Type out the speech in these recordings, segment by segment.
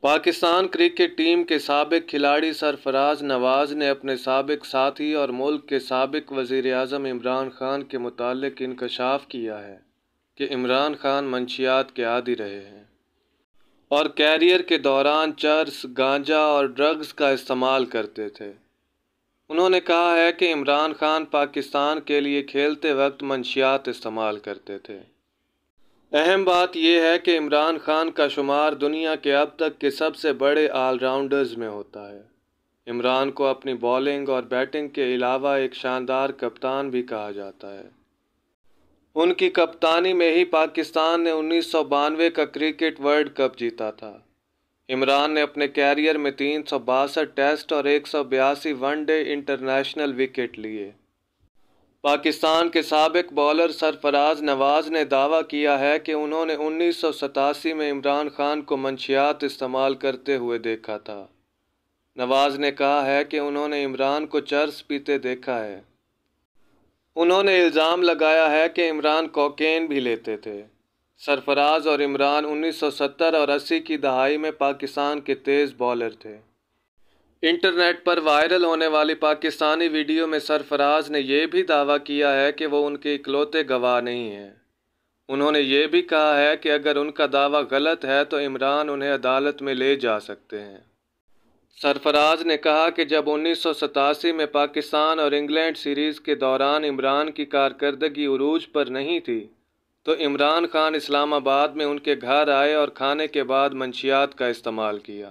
Pakistan cricket team کے سابق کھلاڑی سرفراز نواز نے اپنے سابق ساتھی اور ملک کے سابق وزیر اعظم عمران خان کے متعلق انکشاف کیا ہے کہ عمران خان منشیات کے عادی رہے ہیں اور کیریئر کے دوران چرس، گانجا اور ڈرگز کا استعمال کرتے تھے۔ انہوں نے کہا ہے کہ عمران خان پاکستان کے لیے کھیلتے وقت منشیات استعمال کرتے تھے۔ اہم بات یہ ہے کہ عمران خان کا شمار دنیا کے اب تک کے سب سے بڑے آل راؤنڈرز میں ہوتا ہے۔ عمران کو اپنی بالنگ اور بیٹنگ کے علاوہ ایک شاندار کپتان بھی کہا جاتا ہے۔ ان کی کپتانی میں ہی پاکستان نے 1992 کا کرکٹ ورلڈ کپ جیتا تھا۔ عمران نے اپنے کیریئر میں 362 ٹیسٹ اور 182 ون ڈے انٹرنیشنل وکٹ لیے۔ پاکستان کے سابق بولر سرفراز نواز نے دعویٰ کیا ہے کہ انہوں نے 1987 میں عمران خان کو منشیات استعمال کرتے ہوئے دیکھا تھا۔ نواز نے کہا ہے کہ انہوں نے عمران کو چرس پیتے دیکھا ہے۔ انہوں نے الزام لگایا ہے کہ عمران کوکین بھی لیتے تھے۔ سرفراز اور عمران 1970 اور 80 کی دہائی میں پاکستان کے تیز بولر تھے۔ انٹرنیٹ پر وائرل ہونے والی پاکستانی ویڈیو میں سرفراز نے یہ بھی دعویٰ کیا ہے کہ وہ ان کے اکلوتے گواہ نہیں ہیں۔ انہوں نے یہ بھی کہا ہے کہ اگر ان کا دعویٰ غلط ہے تو عمران انہیں عدالت میں لے جا سکتے ہیں۔ سرفراز نے کہا کہ جب 1987 میں پاکستان اور انگلینڈ سیریز کے دوران عمران کی کارکردگی عروج پر نہیں تھی تو عمران خان اسلام آباد میں ان کے گھر آئے اور کھانے کے بعد منشیات کا استعمال کیا۔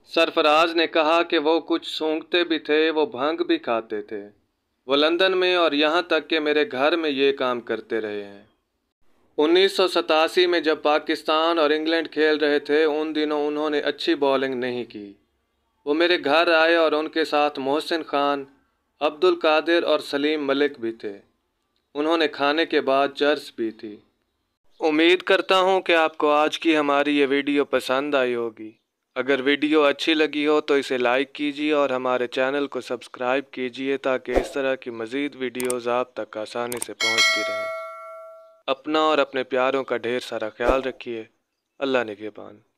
سرفراز نے کہا کہ وہ کچھ سونگھتے بھی تھے، وہ بھنگ بھی کھاتے تھے۔ وہ لندن میں اور یہاں تک کہ میرے گھر میں یہ کام کرتے رہے ہیں۔ 1987 میں جب پاکستان اور انگلینڈ کھیل رہے تھے ان دنوں انہوں نے اچھی بالنگ نہیں کی۔ وہ میرے گھر آئے اور ان کے ساتھ محسن خان، عبد القادر اور سلیم ملک بھی تھے۔ انہوں نے کھانے کے بعد چرس پی تھی۔ امید کرتا ہوں کہ آپ کو آج کی ہماری یہ ویڈیو پسند آئی ہوگی۔ اگر ویڈیو اچھی لگی ہو تو اسے لائک کیجیے اور ہمارے چینل کو سبسکرائب کیجیے تاکہ اس طرح کی مزید ویڈیوز آپ تک آسانی سے پہنچتی رہیں۔ اپنا اور اپنے پیاروں کا ڈھیر سارا خیال رکھیے۔ اللہ نگہبان۔